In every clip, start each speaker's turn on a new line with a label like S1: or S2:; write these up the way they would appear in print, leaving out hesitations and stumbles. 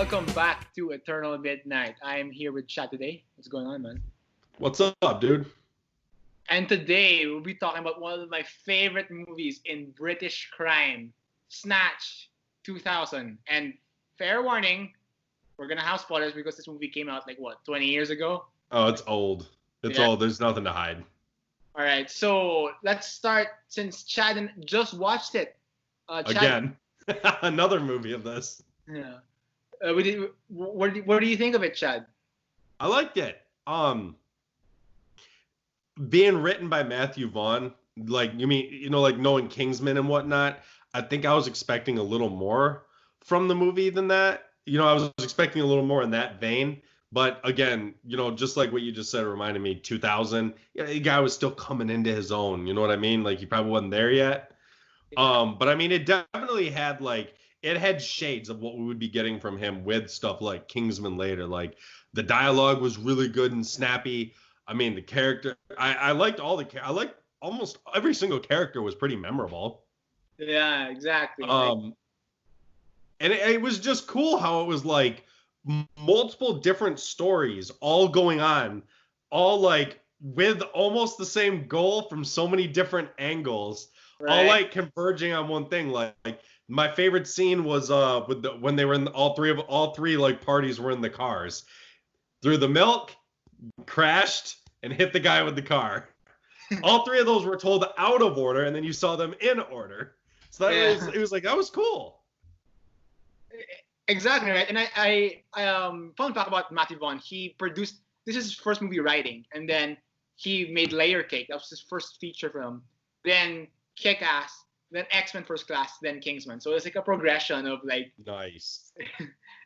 S1: welcome back to Eternal Midnight. I am here with Chad today. What's going on, man?
S2: What's up, dude?
S1: And today we'll be talking about one of my favorite movies in British crime, Snatch 2000. And fair warning, we're gonna have spoilers because this movie came out 20 years ago?
S2: Oh, it's old. It's old. There's nothing to hide.
S1: All right, so let's start since Chad just watched it. Chad,
S2: Again, another movie of this.
S1: Yeah. What do you think of it, Chad?
S2: I liked it. Being written by Matthew Vaughn, knowing Kingsman and whatnot, I think I was expecting a little more from the movie than that. I was expecting a little more in that vein. But again, just like what you just said, reminded me 2000. The guy was still coming into his own. You know what I mean? Like he probably wasn't there yet. But I mean, it definitely had it had shades of what we would be getting from him with stuff like Kingsman later. Like the dialogue was really good and snappy. I mean, the character, I liked I liked almost every single character was pretty memorable.
S1: Yeah, exactly.
S2: And it was just cool how it was like multiple different stories all going on, all with almost the same goal from so many different angles, right. All converging on one thing. Like my favorite scene was when they were in all three parties were in the cars, threw the milk, crashed, and hit the guy with the car. All three of those were told out of order, and then you saw them in order. So it was that was cool.
S1: Exactly right. And I fun fact about mativon. This is his first movie writing, and then he made Layer Cake. That was his first feature film. Then Kick-Ass, then X-Men First Class, then Kingsman. So it's like a progression of
S2: nice.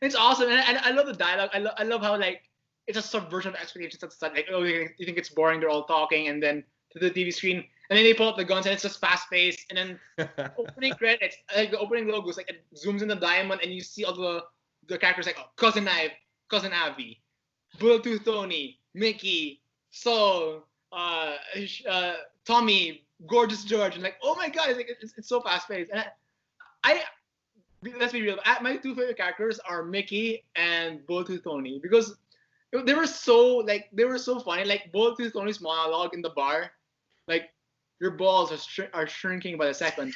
S1: It's awesome, and I love the dialogue. I love how it's a subversion of expectations. It's you think it's boring. They're all talking, and then to the TV screen, and then they pull up the guns, and it's just fast paced. And then opening credits, the opening logos, it zooms in the diamond, and you see all the characters Cousin Ive, Cousin Avi, Bulletooth Tony, Mickey, Saul, Tommy, Gorgeous George, and oh my god, it's so fast paced. And I let's be real, my two favorite characters are Mickey and Bulletooth Tony because they were so funny. Bulletooth Tony's monologue in the bar, your balls are shrinking by the second.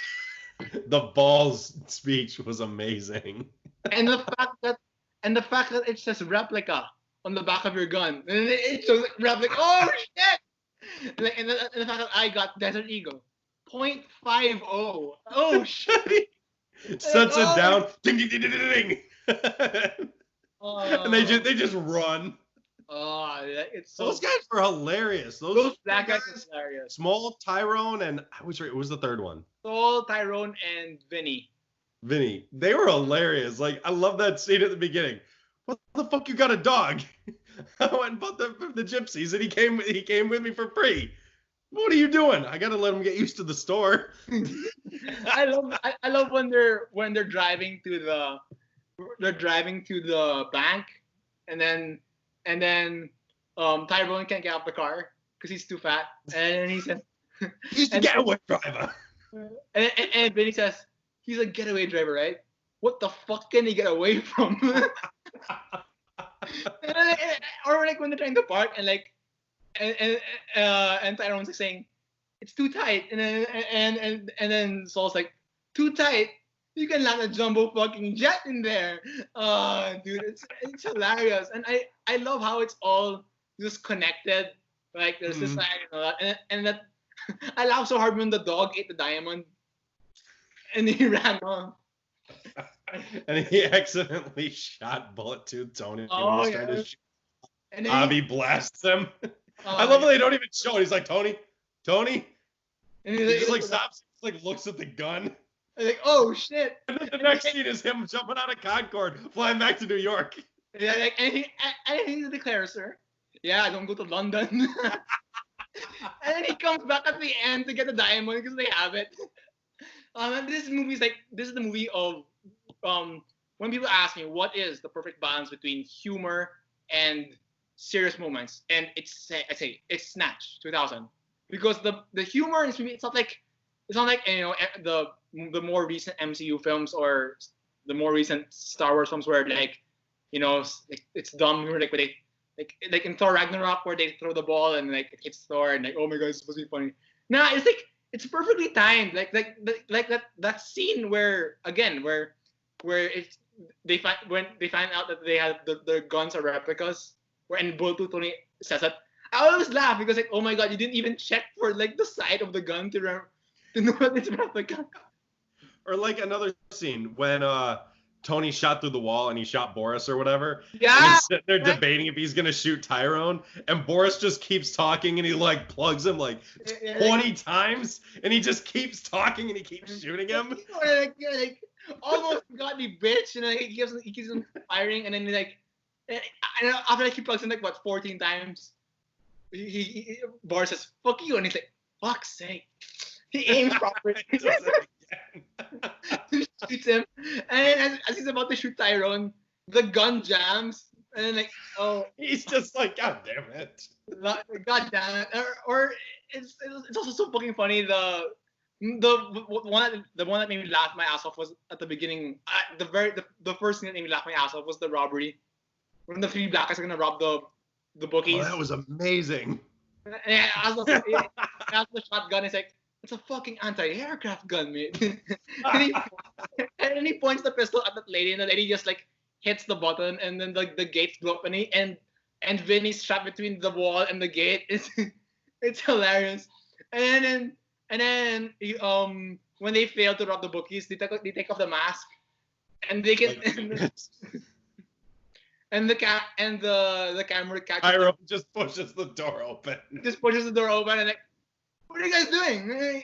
S2: The balls speech was amazing.
S1: And the fact that it says replica on the back of your gun, and it shows replica. Oh shit! And the fact that I got Desert Eagle, .50. Oh shit!
S2: Sets it down. Ding ding ding ding ding. And they just run.
S1: Oh, it's so.
S2: Those guys were hilarious.
S1: Those black guys are hilarious.
S2: Small, Tyrone, and what was the third one?
S1: Small, Tyrone, and Vinny.
S2: They were hilarious. I love that scene at the beginning. What the fuck? You got a dog? I went and bought the gypsies, and he came with me for free. What are you doing? I gotta let him get used to the store.
S1: I love when they're driving to the bank, and then Tyrone can't get out of the car because he's too fat, and he says
S2: he's the getaway driver.
S1: And Vinny says he's a getaway driver, right? What the fuck can he get away from? Or when they're trying to park and Tyrone's saying it's too tight, and then Saul's too tight. You can land a jumbo fucking jet in there. Dude, it's hilarious, and I love how it's all just connected. There's this and that I laughed so hard when the dog ate the diamond, and he ran off.
S2: And he accidentally shot Bulletooth Tony.
S1: Oh,
S2: when
S1: yeah.
S2: And Avi blasts him. I love how they don't even show it. He's like, Tony. And he just stops, looks at the gun.
S1: Oh shit!
S2: And then the next scene is him jumping out of Concorde, flying back to New York.
S1: Yeah, anything to declare, sir? Yeah, I don't go to London. And then he comes back at the end to get the diamond because they have it. And this is the movie of when people ask me what is the perfect balance between humor and serious moments, and I say it's Snatch 2000 because the humor is it's not like the more recent MCU films or the more recent Star Wars films where like it's dumb. Where like when they like in Thor Ragnarok where they throw the ball and like it hits Thor and like oh my god, it's supposed to be funny. Nah, it's like it's perfectly timed. Like that scene where again where it's when they find out that they have their guns are replicas. Where and Boltu Tony says that. I always laugh because like oh my god, you didn't even check for like the side of the gun to know that it's replica.
S2: Or like another scene when Tony shot through the wall and he shot Boris or whatever.
S1: Yeah.
S2: And he's sitting there debating if he's gonna shoot Tyrone, and Boris just keeps talking and he like plugs him like 20 times, and he just keeps talking and he keeps shooting him.
S1: Like almost got me, bitch, and like, he keeps on firing, and then like, and after like he plugs him like what 14 times, Boris says fuck you, and he's like fuck's sake, he aims properly. Shoots him, and then as he's about to shoot Tyrone, the gun jams, and then like, oh,
S2: he's just like, God damn it,
S1: God damn it, or it's also so fucking funny. The one that made me laugh my ass off was at the beginning. The first thing that made me laugh my ass off was the robbery when the three black guys are gonna rob the bookies.
S2: Oh, that was amazing.
S1: And as the shotgun, it's like. It's a fucking anti-aircraft gun, mate. and he points the pistol at that lady, and the lady just like hits the button, and then the gates blow up, and Vinny's trapped between the wall and the gate. It's hilarious. And then when they fail to rob the bookies, they take off the mask, and they can and the camera catches.
S2: Iroh just pushes the door open.
S1: Just pushes the door open and like. What are you guys doing?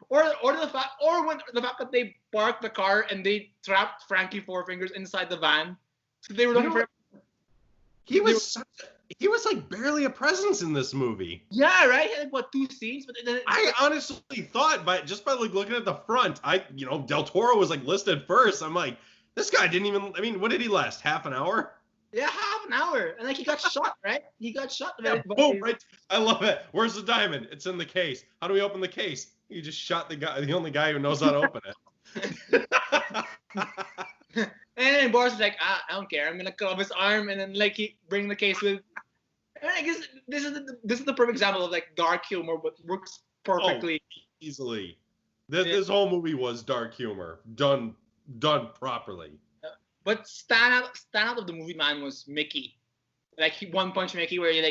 S1: Or the fact that they parked the car and they trapped Frankie Four Fingers inside the van. So they were looking for.
S2: He was like barely a presence in this movie.
S1: Yeah, right. He had like what 2 scenes, but then
S2: I honestly thought by like looking at the front, Del Toro was like listed first. I'm like, this guy didn't even. I mean, what did he last? Half an hour?
S1: Yeah, half an hour, and like he got shot, right? He got shot.
S2: Yeah, boom, right. I love it. Where's the diamond? It's in the case. How do we open the case? You just shot the only guy who knows how to open it.
S1: And then Boris is like, I don't care. I'm gonna cut off his arm, and then like he bring the case with. And I guess this is the perfect example of like dark humor, but works perfectly.
S2: Oh, easily. This whole movie was dark humor done properly.
S1: But stand out of the movie, man, was Mickey. Like One Punch Mickey, where he's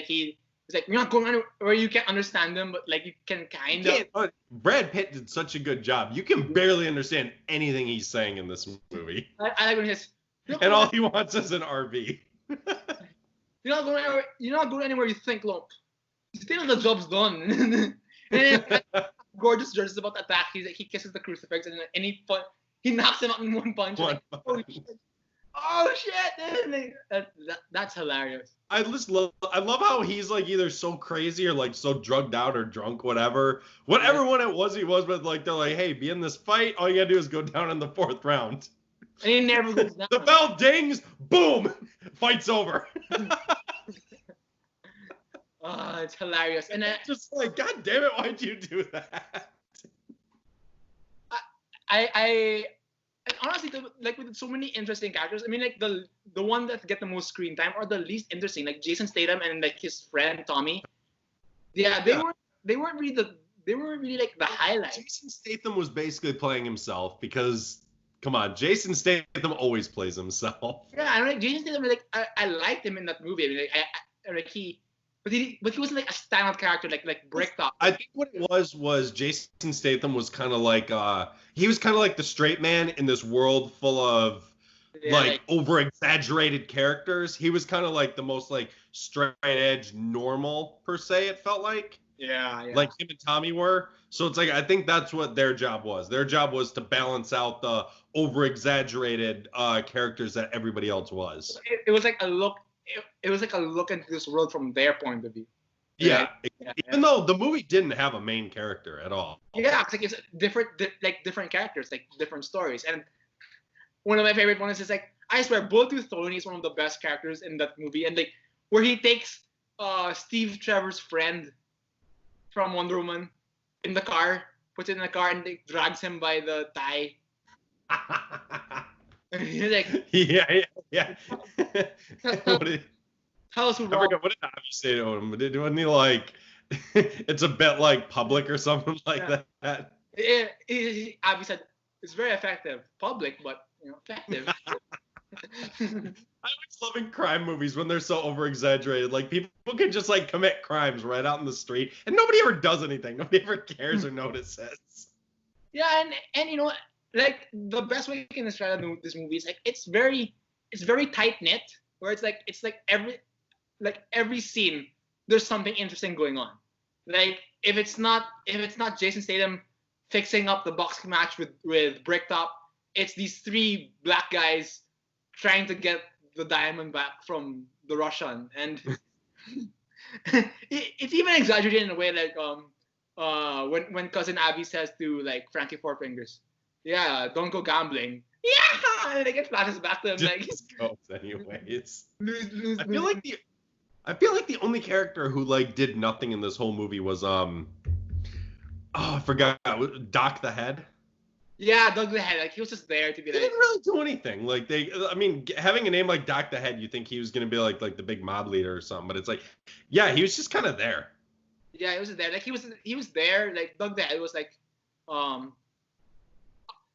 S1: like, you're not going anywhere where you can't understand them, but like you can kind of.
S2: Brad Pitt did such a good job. You can barely understand anything he's saying in this movie.
S1: I like when he says,
S2: and all he wants is an RV.
S1: You're not going anywhere you think, lump. Still the job's done. And then Gorgeous George is about to attack. He kisses the crucifix and he knocks him out in one punch. Oh shit! That's hilarious.
S2: I love how he's like either so crazy or like so drugged out or drunk, whatever one it was he was, but like they're like, hey, be in this fight. All you gotta do is go down in the 4th round.
S1: And he never goes down.
S2: The bell dings, boom, fight's over.
S1: Oh, it's hilarious. And
S2: just like, God damn it, why'd you do that?
S1: And honestly, like with so many interesting characters, I mean, like the one that get the most screen time are the least interesting, like Jason Statham and like his friend Tommy. Yeah, they weren't really like the highlight.
S2: Jason Statham was basically playing himself because, come on, Jason Statham always plays himself.
S1: Yeah, I like Jason Statham. Like I liked him in that movie. I mean, but he wasn't like a standout character like Bricktop.
S2: I think what it was Jason Statham was kind of like he was kind of like the straight man in this world full of like over exaggerated characters. He was kind of like the most like straight edge normal per se. It felt like like him and Tommy were. So it's like I think that's what their job was. Their job was to balance out the over exaggerated characters that everybody else was.
S1: It was like a look. It was like a look into this world from their point of view.
S2: Yeah, even though the movie didn't have a main character at all.
S1: Yeah, it's different characters, like different stories. And one of my favorite ones is like, I swear, Bluetooth Tony is one of the best characters in that movie. And like, where he takes Steve Trevor's friend from Wonder Woman in the car, puts it in the car, and like, drags him by the tie. He's like,
S2: yeah.
S1: tell,
S2: What did,
S1: tell us who
S2: I
S1: robbed.
S2: forgot what did Abby say to him? Wasn't he like, it's a bit like public or something like
S1: Yeah.
S2: that?
S1: Abby said it's very effective, public, but effective.
S2: I always love in crime movies when they're so over exaggerated. Like people can just like commit crimes right out in the street, and nobody ever does anything. Nobody ever cares or notices.
S1: Yeah, and like the best way you can describe this movie is like it's very tight knit, where it's like every scene there's something interesting going on. Like if it's not Jason Statham fixing up the boxing match with Bricktop, it's these three black guys trying to get the diamond back from the Russian, and it's even exaggerated in a way like when cousin Abby says to like Frankie Four Fingers, yeah, don't go gambling. Yeah, and like it flashes back to him like
S2: Just goes anyways.
S1: lose.
S2: I feel like the only character who like did nothing in this whole movie was I forgot, Doc the Head.
S1: Yeah, Doug the Head, like he was just there to be
S2: He
S1: like.
S2: didn't really do anything. Like having a name like Doc the Head, you think he was gonna be like the big mob leader or something, but it's like, yeah, he was just kind of there.
S1: Yeah, he was there. Like he was there. Like Doug the Head was like,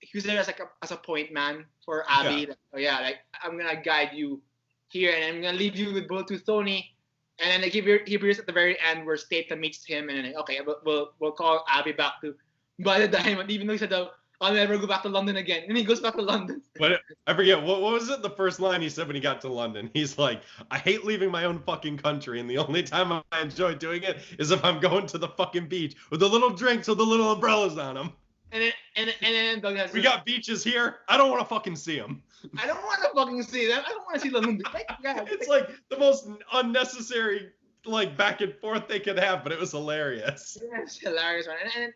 S1: he was there as a point man for Abby.
S2: Yeah.
S1: Like, like I'm gonna guide you here, and I'm gonna leave you with Bulletproof Tony. And then like he appears at the very end where Statham meets him, and then like, okay, we'll call Abby back to buy the diamond, even though he said, I'll never go back to London again. And he goes back to London.
S2: But I forget, what was it? The first line he said when he got to London. He's like, I hate leaving my own fucking country, and the only time I enjoy doing it is if I'm going to the fucking beach with the little drinks with the little umbrellas on them.
S1: And then Doug has
S2: we got beaches here. I don't want to fucking see them.
S1: I don't want to fucking see them. I don't want to see London.
S2: It's like the most unnecessary like back and forth they could have, but it was hilarious.
S1: Yeah, it's hilarious, man. And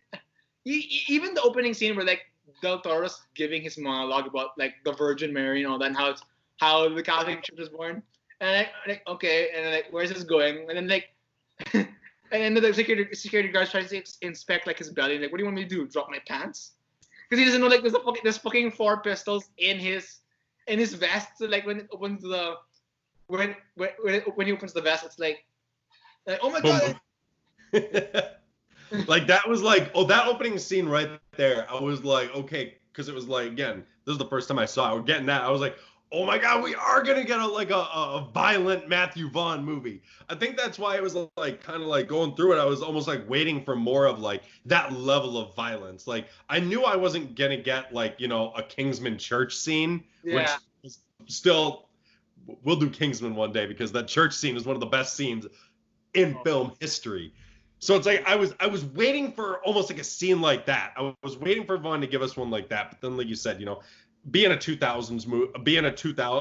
S1: even the opening scene where like Del Toro's giving his monologue about like the Virgin Mary and all that, and how the Catholic Church was born, and like okay, and then, like where's this going? And then like, and then the security guards tries to inspect like his belly, and like, what do you want me to do? Drop my pants? Because he doesn't know like there's fucking 4 pistols in his vest. So like when it opens when he opens the vest, it's like oh my god.
S2: Like that was like, oh, that opening scene right there, I was like, okay, because it was like, again, this is the first time I saw it. We're getting that. I was like, oh my god, we are gonna get a violent Matthew Vaughn movie. I think that's why it was like kind of like going through it. I was almost like waiting for more of like that level of violence. Like I knew I wasn't gonna get like a Kingsman church scene, which is still we'll do Kingsman one day because that church scene is one of the best scenes in film history. So it's like I was waiting for almost like a scene like that. I was waiting for Vaughn to give us one like that. But then, like you said, being a 2000s movie, being a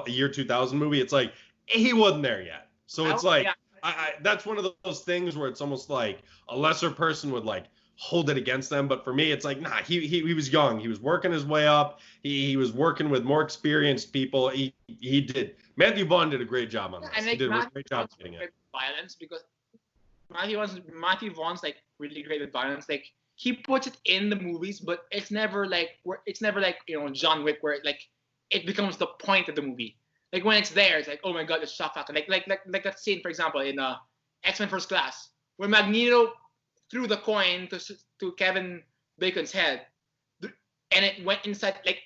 S2: year 2000 movie, it's like he wasn't there yet. So it's like that's one of those things where it's almost like a lesser person would like hold it against them. But for me, it's like nah, he was young. He was working his way up. He was working with more experienced people. He did. Matthew Vaughn did a great job on this.
S1: And like,
S2: he did a great job getting it.
S1: Violence because Matthew Vaughn's like really great with violence. Like he puts it in the movies, but it's never like John Wick where it becomes the point of the movie. Like when it's there, it's like oh my god, it's shock factor. Like that scene for example in X-Men First Class where Magneto threw the coin to Kevin Bacon's head, and it went inside. Like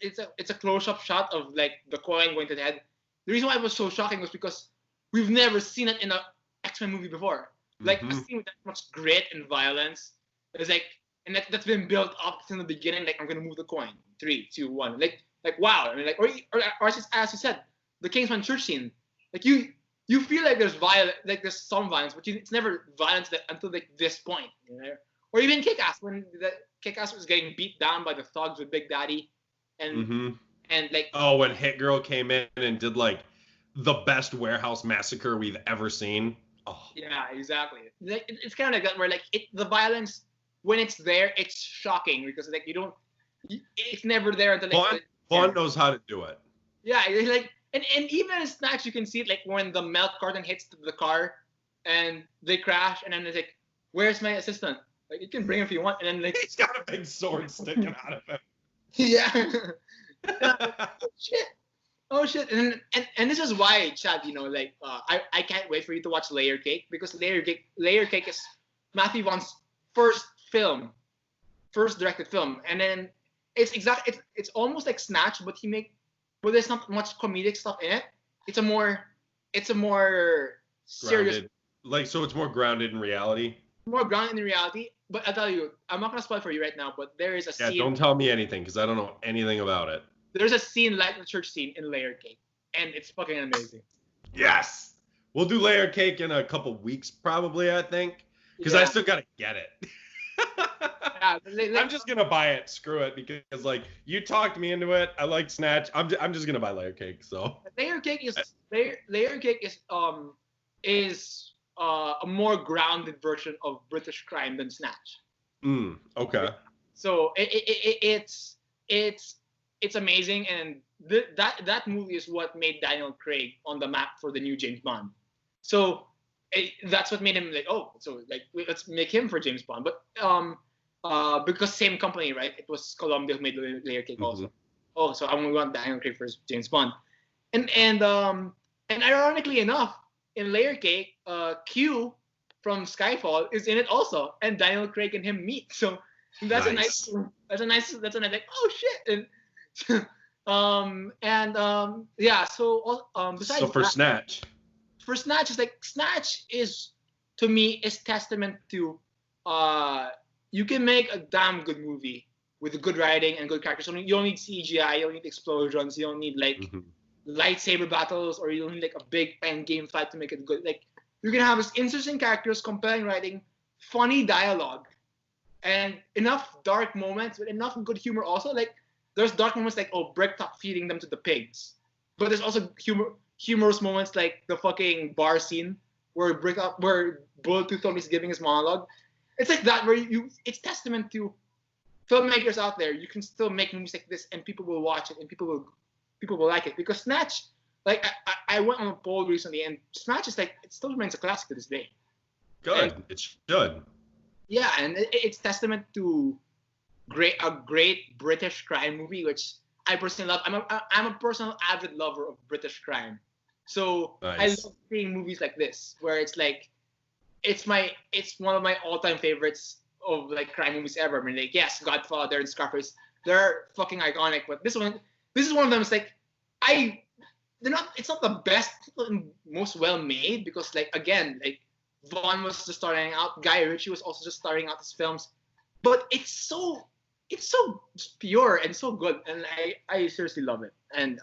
S1: it's a close-up shot of like the coin going to the head. The reason why it was so shocking was because we've never seen it in a X-Men movie before. Like a scene with that much grit and violence. It's like, and that's been built up from the beginning. Like I'm gonna move the coin. 3, 2, 1. Like wow. I mean, like or as you said, the Kingsman church scene. Like you feel like there's there's some violence, but it's never violence until like this point. Or even Kick-Ass when Kick-Ass was getting beat down by the thugs with Big Daddy, and like
S2: when Hit Girl came in and did like the best warehouse massacre we've ever seen. Oh.
S1: Yeah, exactly. Like it's kind of like that where like the violence when it's there, it's shocking because like it's never there until like
S2: Vaughn knows how to do it.
S1: Yeah, like and even in Snatch you can see it like when the milk carton hits the car and they crash and then it's like, where's my assistant? Like you can bring him if you want, and then like
S2: he's got a big sword sticking out of him.
S1: Yeah, Yeah, oh shit. Oh shit. And this is why, Chad, I can't wait for you to watch Layer Cake, because Layer Cake is Matthew Vaughn's first film, first directed film. And then it's almost like Snatch, but there's not much comedic stuff in it. It's a more serious,
S2: Grounded. Like, so it's more grounded in reality.
S1: more grounded in reality. But I'll tell you, I'm not gonna spoil for you right now, but there is a
S2: Yeah,
S1: scene.
S2: don't tell me anything because I don't know anything about it.
S1: There's a scene like the church scene in Layer Cake, and it's fucking amazing.
S2: Yes. We'll do Layer Cake in a couple weeks, probably, I think. Because I still got to get it.
S1: Yeah,
S2: I'm just going to buy it. Screw it. Because, like, you talked me into it. I like Snatch. I'm just going to buy Layer Cake, so.
S1: Layer Cake is a more grounded version of British crime than Snatch.
S2: Okay.
S1: So it's amazing, and that movie is what made Daniel Craig on the map for the new James Bond. So that's what made him like, oh, so like let's make him for James Bond. But because same company, right? It was Columbia who made Layer Cake also. Oh, so I'm gonna want Daniel Craig for James Bond. And ironically enough, in Layer Cake, Q from Skyfall is in it also, and Daniel Craig and him meet. So that's
S2: Nice.
S1: a nice like, oh shit. And yeah, so besides
S2: So for
S1: that,
S2: Snatch.
S1: for Snatch, it's like Snatch is, to me, is testament to you can make a damn good movie with good writing and good characters. You don't need CGI, you don't need explosions, you don't need like lightsaber battles, or you don't need like a big end game fight to make it good. Like, you can have this interesting characters, compelling writing, funny dialogue, and enough dark moments with enough good humor also. Like, there's dark moments like, oh, Bricktop feeding them to the pigs. But there's also humorous moments like the fucking bar scene where Bulletooth Tommy is giving his monologue. It's like that, where it's testament to filmmakers out there. You can still make movies like this and people will watch it and people will like it. Because Snatch, like I went on a poll recently, and Snatch is like, it still remains a classic to this day.
S2: Good. It should.
S1: Yeah, and it's testament to a great British crime movie, which I personally love. I'm a personal avid lover of British crime, so
S2: Nice.
S1: I love seeing movies like this where it's like it's one of my all-time favorites of like crime movies ever. I mean, like, yes, Godfather and Scarface, they're fucking iconic, but this is one of them. It's like it's not the best, most well made, because like, again, like Vaughn was just starting out, Guy Ritchie was also just starting out his films, but it's so pure and so good, and I seriously love it. And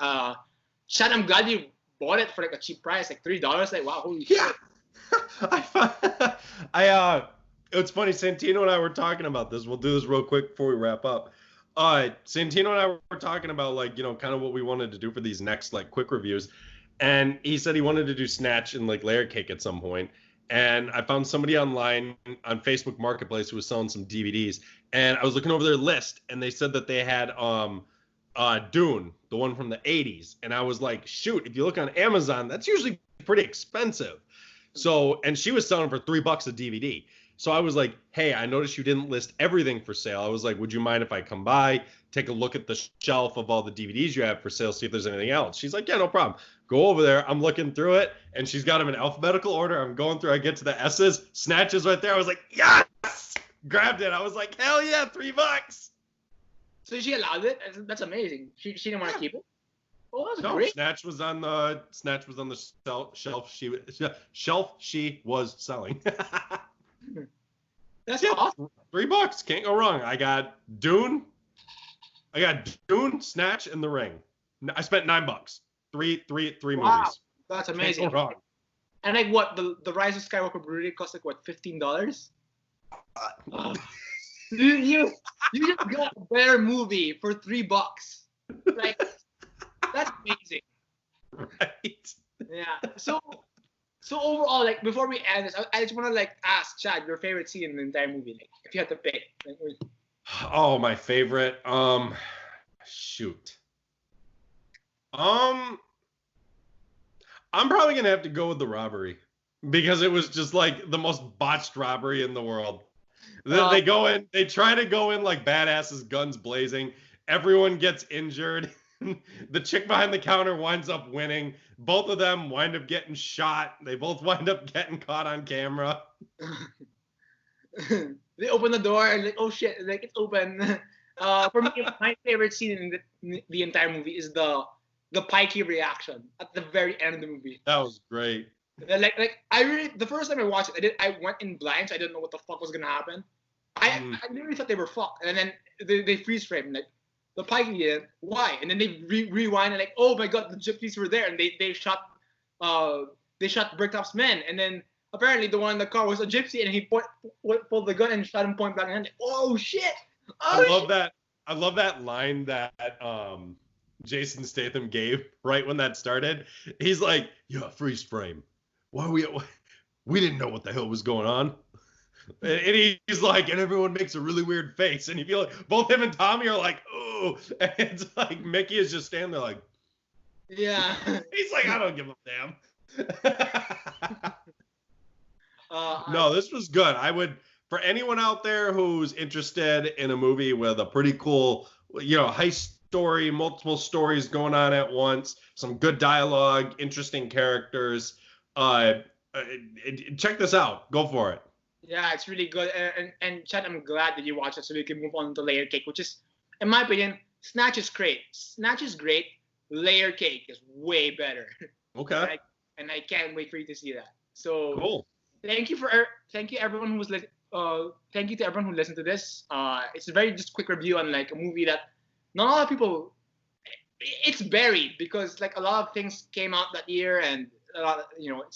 S1: Chad, I'm glad you bought it for like a cheap price, like $3. Like, wow, holy shit.
S2: It's funny, Santino and I were talking about this. We'll do this real quick before we wrap up. Santino and I were talking about, like, kind of what we wanted to do for these next like quick reviews, and he said he wanted to do Snatch and like Layer Cake at some point. And I found somebody online on Facebook Marketplace who was selling some DVDs, and I was looking over their list, and they said that they had Dune, the one from the 80s, and I was like, shoot, if you look on Amazon, that's usually pretty expensive. So, and she was selling for $3 a DVD. So I was like, hey, I noticed you didn't list everything for sale. I was like, would you mind if I come by, take a look at the shelf of all the DVDs you have for sale, see if there's anything else? She's like, yeah, no problem. Go over there. I'm looking through it, and she's got them in alphabetical order. I'm going through. I get to the S's. Snatch is right there. I was like, yes! Grabbed it. I was like, hell yeah, $3.
S1: So she allowed it? That's amazing. She didn't want to keep it? Oh, that's
S2: No,
S1: great.
S2: Snatch was on the shelf she was selling.
S1: That's
S2: Yeah,
S1: awesome.
S2: $3. Can't go wrong. I got Dune, Snatch, and The Ring. I spent $9. Three
S1: Wow,
S2: movies.
S1: that's
S2: Can't
S1: amazing.
S2: go wrong.
S1: And like, what, the Rise of Skywalker Blu-ray cost like what, $15? You just got a better movie for $3. Like, that's amazing.
S2: Right.
S1: Yeah. So overall, like, before we end this, I just want to like ask Chad your favorite scene in the entire movie, like, if you had to pick. Like,
S2: Oh, my favorite. Shoot. I'm probably gonna have to go with the robbery, because it was just like the most botched robbery in the world. They try to go in like badasses, guns blazing. Everyone gets injured. the chick behind the counter winds up winning. Both of them wind up getting shot. They both wind up getting caught on camera.
S1: They open the door and like, oh shit, like it's open. For me, my favorite scene in the entire movie is the Pikey reaction at the very end of the movie.
S2: That was great.
S1: Like I really, the first time I watched it, I went in blind, so I didn't know what the fuck was gonna happen. I literally thought they were fucked, and then they freeze frame like the Pikey did. Why? And then they rewind and like, oh my god, the gypsies were there, and they shot Bricktop's men, and then apparently the one in the car was a gypsy, and he pulled the gun and shot him point blank, and like, oh shit!
S2: I love that. I love that line that Jason Statham gave right when that started. He's like, "Yeah, freeze frame. Why we didn't know what the hell was going on." And he's like, and everyone makes a really weird face, and you feel like both him and Tommy are like, "Oh," and it's like Mickey is just standing there like,
S1: yeah.
S2: He's like, "I don't give a damn." No, this was good. I would, for anyone out there who's interested in a movie with a pretty cool, heist story, multiple stories going on at once, some good dialogue, interesting characters, check this out. Go for it.
S1: Yeah, it's really good. And Chad, I'm glad that you watched it so we can move on to Layer Cake, which is, in my opinion, Snatch is great. Snatch is great. Layer Cake is way better.
S2: Okay.
S1: And I can't wait for you to see that. So
S2: cool.
S1: Thank you everyone thank you to everyone who listened to this. It's a very just quick review on like a movie that not a lot of people. It's buried because like a lot of things came out that year, and a lot of,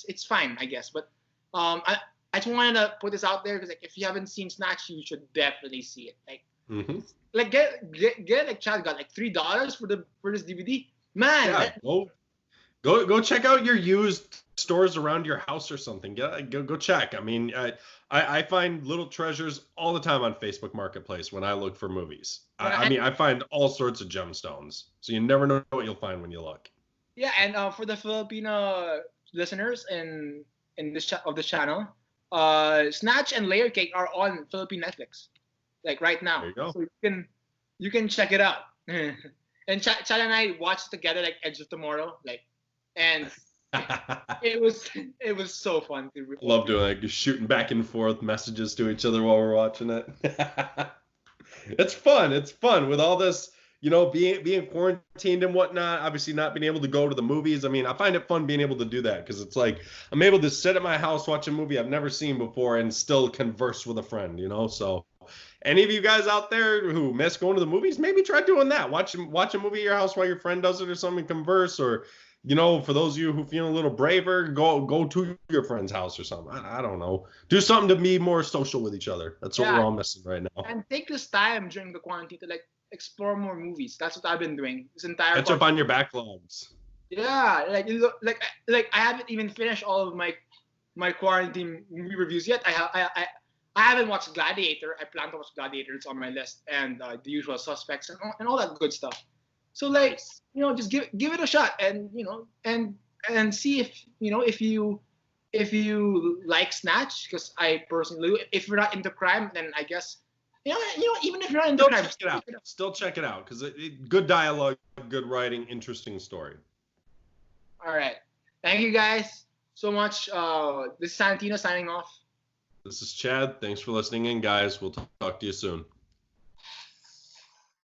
S1: it's fine, I guess. But I just wanted to put this out there because like if you haven't seen Snatch, you should definitely see it. Like get like Chad got like $3 for this DVD. Man,
S2: yeah, go check out your used stores around your house or something. Go check. I mean, I find little treasures all the time on Facebook Marketplace when I look for movies. I find all sorts of gemstones. So you never know what you'll find when you look.
S1: Yeah, and for the Filipino listeners in this channel, Snatch and Layer Cake are on Philippine Netflix, like right now.
S2: There you go.
S1: So you can check it out. And Chad and I watched together like Edge of Tomorrow, like, and it was so fun to
S2: love doing it, just shooting back and forth messages to each other while we're watching it. It's fun with all this, being quarantined and whatnot, obviously not being able to go to the movies. I mean, I find it fun being able to do that because it's like I'm able to sit at my house, watch a movie I've never seen before, and still converse with a friend, so any of you guys out there who miss going to the movies, maybe try doing that. Watch a movie at your house while your friend does it or something, converse, or for those of you who feel a little braver, go to your friend's house or something. I don't know. Do something to be more social with each other. That's what we're all missing right now.
S1: And take this time during the quarantine to like explore more movies. That's what I've been doing this entire.
S2: Catch up on your backlogs.
S1: Yeah, like I haven't even finished all of my quarantine movie reviews yet. I haven't watched Gladiator. I plan to watch Gladiator. It's on my list, and The Usual Suspects and all that good stuff. So like, just give it a shot, and and see if you like Snatch, because I personally, if you're not into crime, then I guess even if you're not into crime,
S2: still check it out because good dialogue, good writing, interesting story.
S1: All right, thank you guys so much. This is Santino signing off.
S2: This is Chad. Thanks for listening in, guys. We'll talk to you soon.